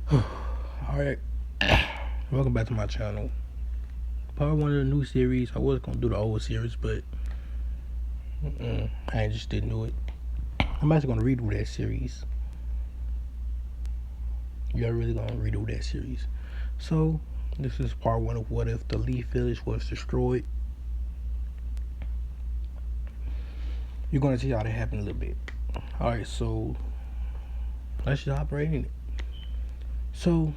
Alright, welcome back to my channel. Part one of the new series. I was gonna do the old series, but I just didn't do it. I'm actually gonna redo that series. You're really gonna redo that series. So, this is part one of what if the Leaf Village was destroyed. You're gonna see how that happened a little bit. Alright, so let's just hop right in it. So,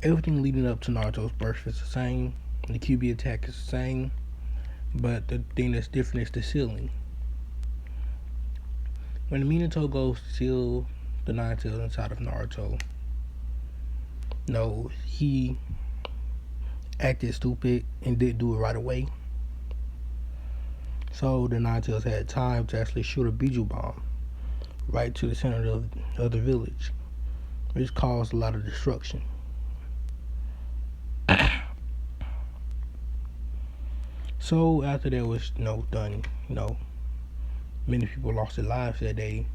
everything leading up to Naruto's birth is the same. The QB attack is the same. But the thing that's different is the sealing. When Minato goes to seal the Nine Tails inside of Naruto, no, he acted stupid and didn't do it right away. So the Nine Tails had time to actually shoot a Biju bomb right to the center of the village, which caused a lot of destruction. So after that was done, many people lost their lives that day,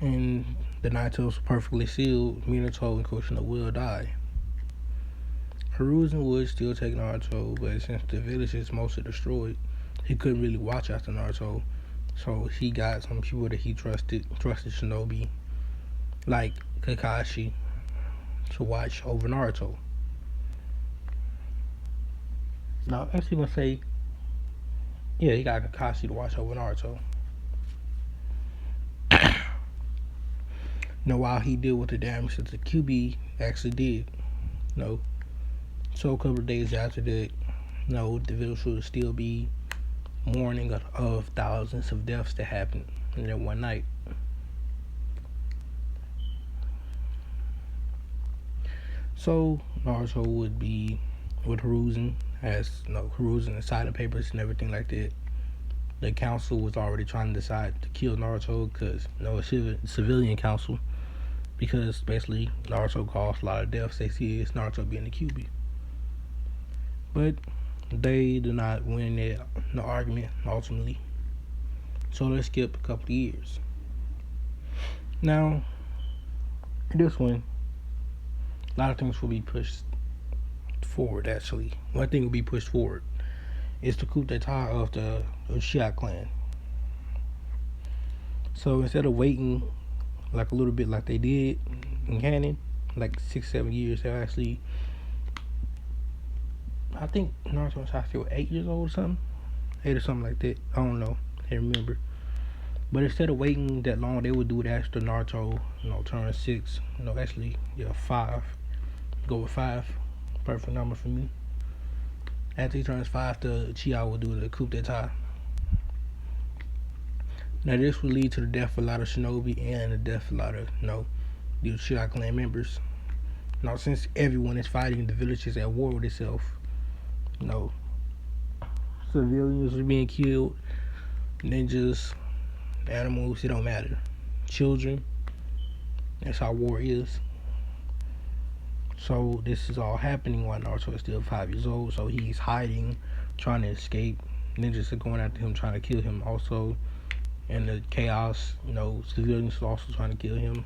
and the Nine Tails perfectly sealed. Minato and Kushina will die. Hiruzen would still take Naruto, but since the village is mostly destroyed, he couldn't really watch after Naruto. So he got some people that he trusted shinobi, like Kakashi, to watch over Naruto. Now, I'm actually gonna say, yeah, he got Kakashi to watch over Naruto. While he did with the damage that the QB actually did, so a couple of days after that, the village would still be mourning of thousands of deaths that happened in that one night. So Naruto would be with Hiruzen, as Hiruzen and silent papers and everything like that. The council was already trying to decide to kill Naruto because a civilian council, because basically Naruto caused a lot of deaths. They see it's Naruto being the QB, but they did not win the argument ultimately. So let's skip a couple of years. Now, this one, a lot of things will be pushed forward. Actually, one thing will be pushed forward is the coup d'etat of the Uchiha clan. So instead of waiting like a little bit like they did in canon, like 6-7 years, they actually, I think Naruto was still 8 years old or something, 8 or something like that. I don't know, I can't remember. But instead of waiting that long, they would do it after Naruto, turn 6. Actually, 5. Go with 5. Perfect number for me. After he turns 5, the Uchiha will do the coup d'etat. Now this will lead to the death of a lot of shinobi and the death of a lot of, the Uchiha clan members. Now since everyone is fighting, the village is at war with itself. Civilians are being killed, ninjas, animals, it don't matter. Children, that's how war is. So this is all happening while Naruto is still 5 years old. So he's hiding, trying to escape. Ninjas are going after him, trying to kill him also. And the chaos, civilians are also trying to kill him.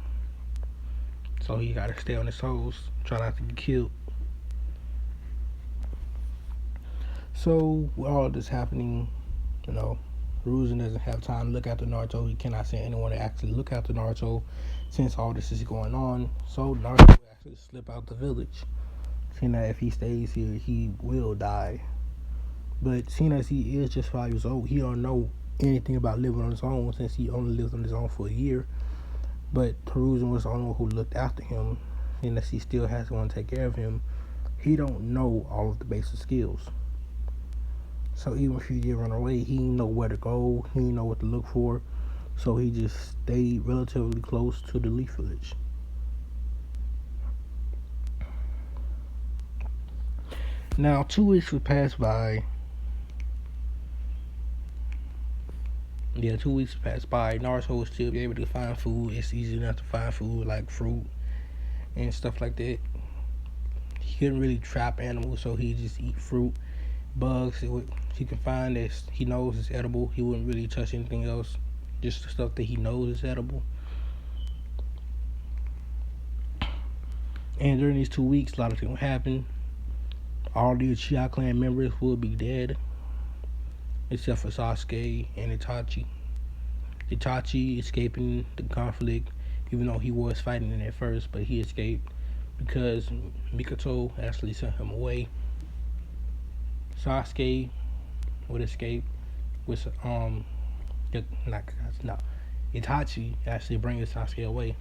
So he gotta stay on his toes, try not to get killed. So with all of this happening, Hiruzen doesn't have time to look after Naruto. He cannot send anyone to actually look after Naruto since all this is going on. So Naruto will actually slip out the village, seeing that if he stays here, he will die. But seeing as he is just 5 years old, he don't know anything about living on his own since he only lived on his own for a year. But Hiruzen was the only one who looked after him, and as he still has someone to take care of him, he don't know all of the basic skills. So even if he did run away, he didn't know where to go, he didn't know what to look for. So he just stayed relatively close to the Leaf Village. Now 2 weeks would pass by. 2 weeks pass by. Naruto will still be able to find food. It's easy enough to find food like fruit and stuff like that. He couldn't really trap animals, so he just eat fruit, bugs. He can find that he knows is edible. He wouldn't really touch anything else, just the stuff that he knows is edible. And during these 2 weeks, a lot of things will happen. All the Uchiha clan members will be dead, except for Sasuke and Itachi. Itachi escaping the conflict, even though he was fighting it at first, but he escaped because Mikoto actually sent him away. Sasuke would escape with Itachi actually bringing Sasuke away.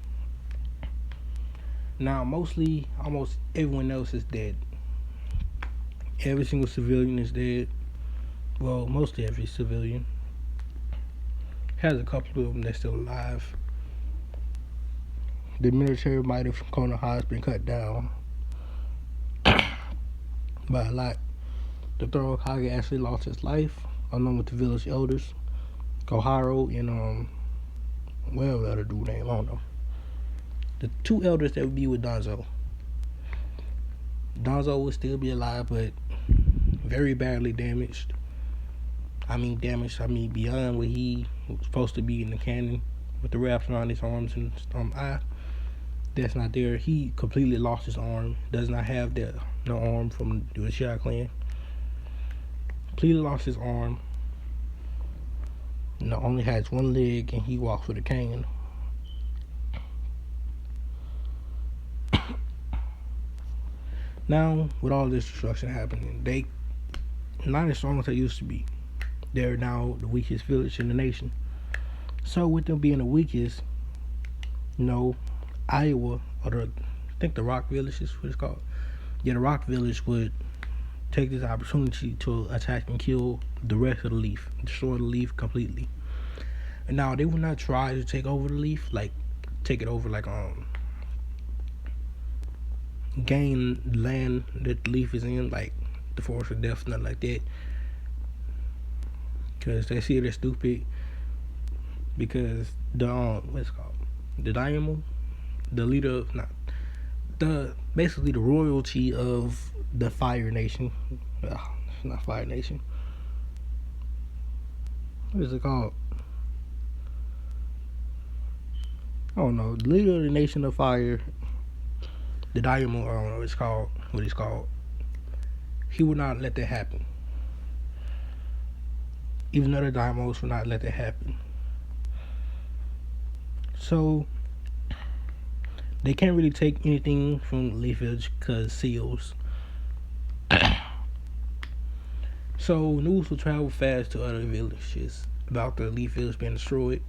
Now, mostly, almost everyone else is dead. Every single civilian is dead. Well, mostly every civilian. Has a couple of them that's still alive. The military might have Konoha has been cut down by a lot. The third Hokage actually lost his life, along with the village elders, Koharu and whatever the other dude name, I don't know. The two elders that would be with Danzo. Danzo would still be alive, but very badly damaged. I mean beyond what he was supposed to be in the canon, with the wraps around his arms and eye. That's not there. He completely lost his arm. Does not have no arm from the Uchiha clan. Completely lost his arm. Only has one leg, and he walks with a cane. Now, with all this destruction happening, they not as strong as they used to be. They're now the weakest village in the nation. So, with them being the weakest, Iowa, or I think the Rock Village is what it's called. Yeah, the Rock Village would take this opportunity to attack and kill the rest of the Leaf, destroy the Leaf completely. And now they would not try to take over the Leaf, like take it over, like gain land that the Leaf is in, like the Forest of Death, nothing like that. Because they see they're stupid. Because what's it called? The Daimyo, the leader of basically the royalty of the Fire Nation. Not Fire Nation. What is it called? I don't know. The leader of the Nation of Fire, the Daimyo, I don't know what it's called. He would not let that happen. Even other Daimyos would not let that happen. So they can't really take anything from Leaf Village because seals. So news will travel fast to other villages about the Leaf Village being destroyed.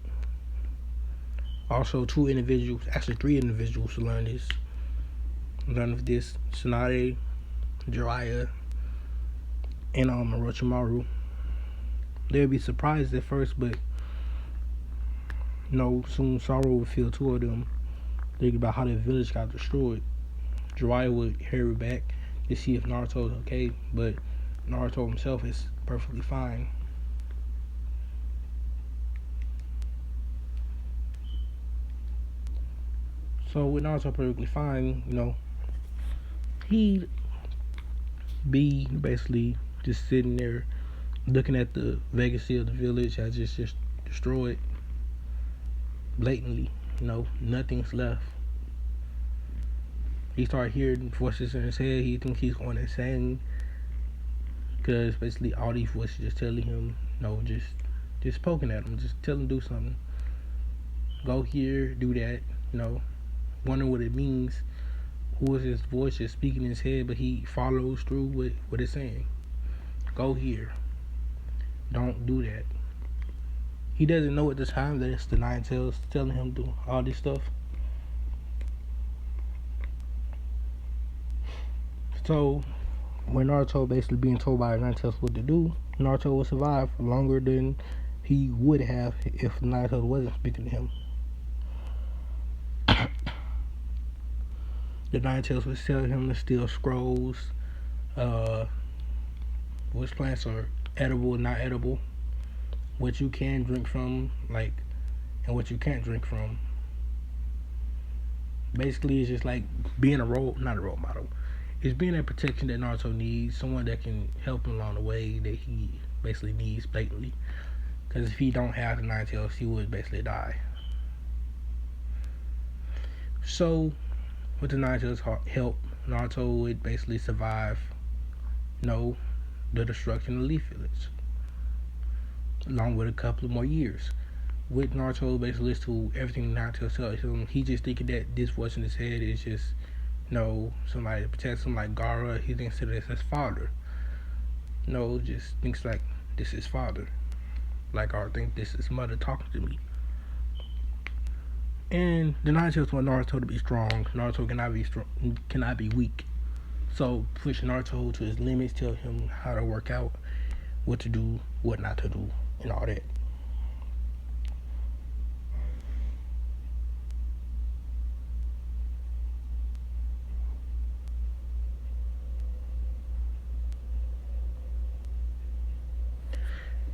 Also, 3 individuals learn of this. Tsunade, Jiraiya, and Orochimaru. They'll be surprised at first, but soon sorrow will feel 2 of them. Think about how their village got destroyed. Jiraiya would hurry back to see if Naruto's okay, but Naruto himself is perfectly fine. So with Naruto perfectly fine, he'd be basically just sitting there looking at the legacy of the village as it's just destroyed blatantly. Nothing's left. He started hearing voices in his head. He thinks he's going insane because basically all these voices just telling him, just poking at him, just tell him do something. Go here, do that. Wondering what it means. Who is his voice just speaking in his head, but he follows through with what it's saying. Go here. Don't do that. He doesn't know at the time that it's the Nine Tails telling him to do all this stuff. So, when Naruto basically being told by the Nine Tails what to do, Naruto will survive longer than he would have if the Nine Tails wasn't speaking to him. The Nine Tails was telling him to steal scrolls, which plants are edible and not edible, what you can drink from, and what you can't drink from. Basically, it's just like being not a role model. It's being that protection that Naruto needs, someone that can help him along the way that he basically needs blatantly. Because if he don't have the Nine Tails, he would basically die. So, with the Ninja's help, Naruto would basically survive, the destruction of Leaf Village, along with a couple of more years. With Naruto basically listening to everything Naruto tells him, he just thinking that this voice in his head is just, somebody to protect him like Gara. He thinks that it's his father. Just thinks like this is father. Like I think this is mother talking to me. And the Nine Tails want Naruto to be strong. Naruto cannot be weak. So push Naruto to his limits, tell him how to work out, what to do, what not to do, and all that.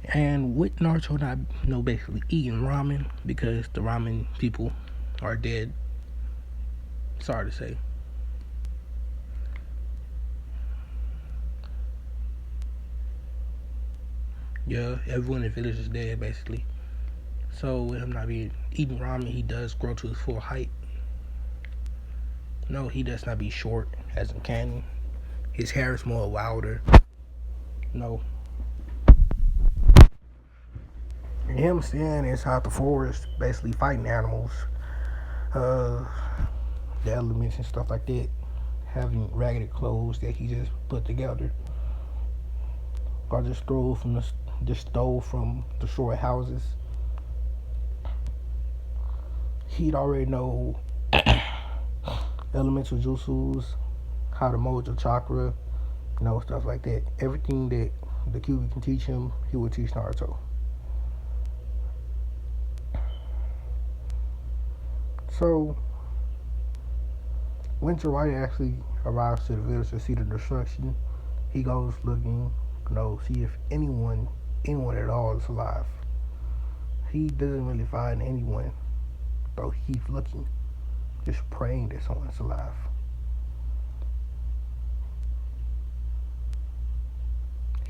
And with Naruto not, basically eating ramen because the ramen people are dead. Sorry to say. Yeah, everyone in the village is dead basically. So with him not being eating ramen, he does grow to his full height. No, he does not be short as in canon. His hair is more wilder. No. And him staying inside the forest, basically fighting animals, uh, the elements and stuff like that, having ragged clothes that he just put together, or just stole from destroyed houses. He'd already know elemental jutsus, how to mold your chakra, stuff like that. Everything that the Kyuubi can teach him, he would teach Naruto. So when Jiraiya actually arrives to the village to see the destruction, he goes looking, see if anyone at all is alive. He doesn't really find anyone, though he keeps looking, just praying that someone's alive.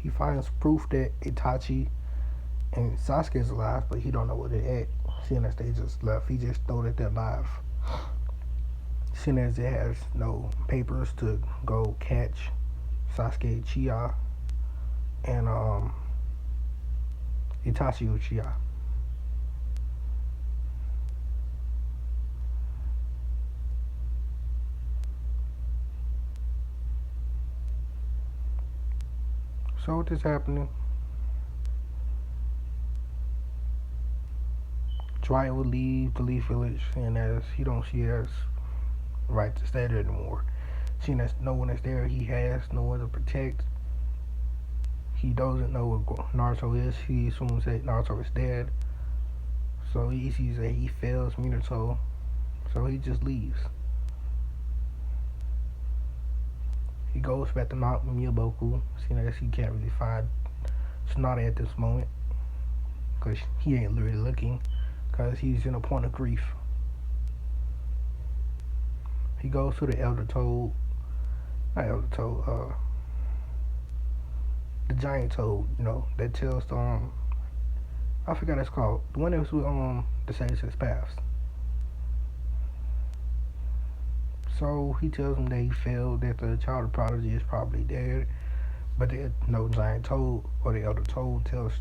He finds proof that Itachi and Sasuke is alive, but he don't know where they're at. Seeing as they just left, he just know that they're alive. Seeing as it has no papers to go catch Sasuke Uchiha and Itachi Uchiha. So what is happening? Jiraiya would leave the Leaf Village, and as he don't see it as right to stay there anymore. Seeing as no one is there, he has no one to protect. He doesn't know what Naruto is. He assumes that Naruto is dead. So he sees that he fails Minato. So he just leaves. He goes back to Mount Myoboku, seeing as he can't really find Tsunade at this moment. Because he ain't really looking. Because he's in a point of grief. He goes to the Elder Toad. Not Elder Toad, the Giant Toad, that tells the, I forgot what it's called. The one that was with, the Sage Six Paths. So he tells him that he failed, that the child of prodigy is probably dead. But the Giant Toad, or the Elder Toad, tells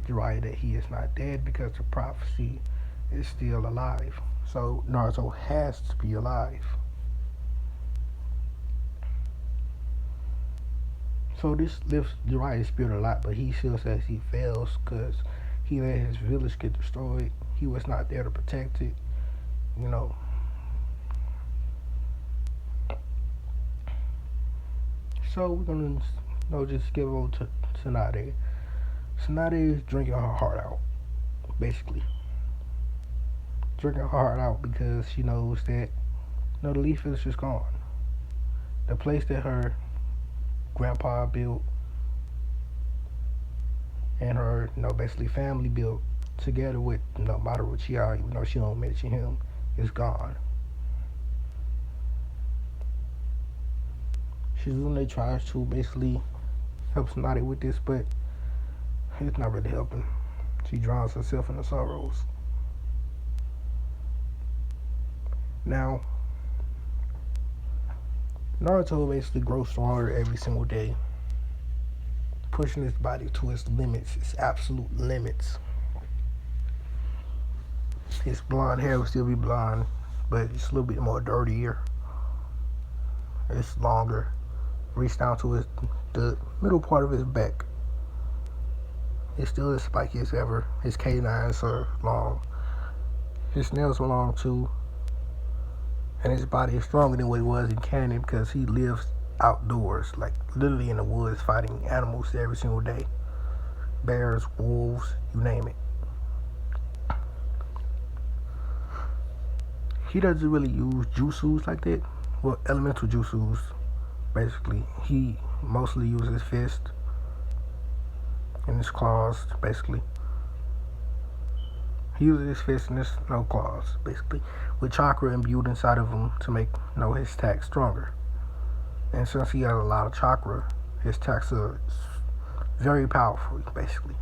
Jiraiya that he is not dead because the prophecy is still alive. So Naruto has to be alive. So this lifts Jiraiya's spirit a lot, but he still says he fails because he let his village get destroyed. He was not there to protect it, So we're gonna, just give over to Tsunade. Tsunade is drinking her heart out, basically. Drinking her heart out because she knows that, the Leaf Village is gone. The place that her grandpa built and her, basically family built together with, Madara Uchiha, even though she don't mention him, is gone. Shizune tries to basically help Tsunade with this, but it's not really helping. She drowns herself in the sorrows. Now, Naruto basically grows stronger every single day, pushing his body to its limits, its absolute limits. His blonde hair will still be blonde, but it's a little bit more dirtier. It's longer, reach down to the middle part of his back. It's still as spiky as ever. His canines are long. His nails are long too. And his body is stronger than what it was in canon because he lives outdoors, like literally in the woods, fighting animals every single day. Bears, wolves, you name it. He doesn't really use jutsus like that. Well, elemental jutsus, basically. He mostly uses his fist and his claws, basically. He uses his fist and his claws, basically, with chakra imbued inside of him to make his attacks stronger. And since he has a lot of chakra, his attacks are very powerful, basically.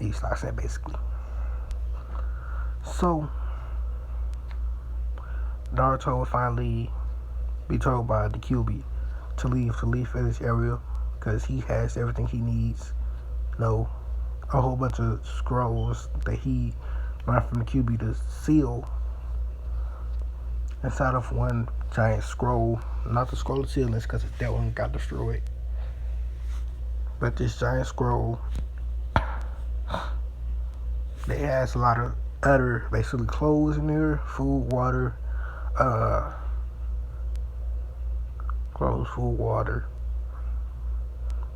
He's like I said, basically. So Naruto will finally be told by the Kyuubi to leave for this area because he has everything he needs. A whole bunch of scrolls that he learned from the Kyuubi to seal inside of one giant scroll. Not the scroll of sealings because that one got destroyed. But this giant scroll that has a lot of other basically clothes in there, food, water,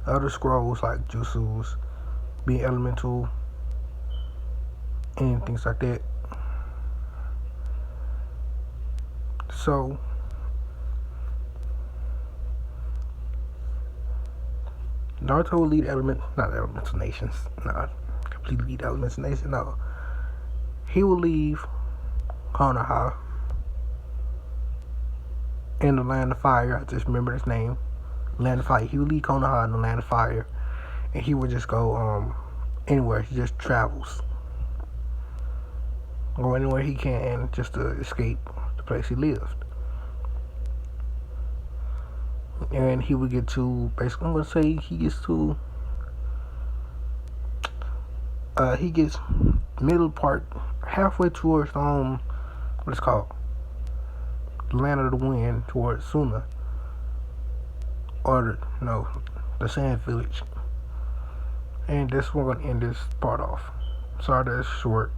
other scrolls like jutsus, being elemental, and things like that. So Naruto will lead not elemental nations, not completely lead elemental nations, no. He will leave Konoha in the Land of Fire. I just remember his name. Land of Fire. He will leave Konoha in the Land of Fire. And he will just go anywhere. He just travels. Or anywhere he can just to escape the place he lived. And he would get to, basically, I'm going to say he gets middle part, halfway towards, what it's called, the Land of the Wind, towards Suna. Or, the Sand Village. And this we're going to end this part off. Sorry that it's short,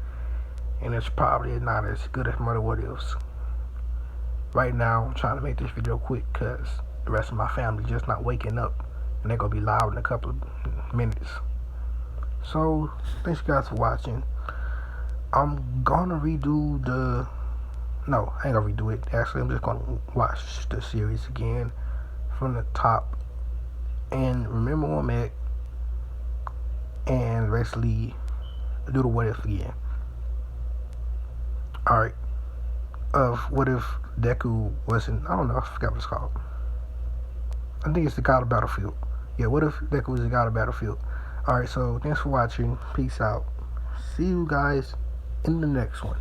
and it's probably not as good as Mother What Ifs. Right now, I'm trying to make this video quick because the rest of my family just not waking up, and they're going to be loud in a couple of minutes. So, thanks you guys for watching. I'm going to redo no, I ain't going to redo it. Actually, I'm just going to watch the series again from the top and remember where I'm at, and basically do the what if again. Alright. What if Deku wasn't, I don't know, I forgot what it's called. I think it's the God of Battlefield. Yeah, what if Deku was the God of Battlefield? Alright, so thanks for watching. Peace out. See you guys in the next one.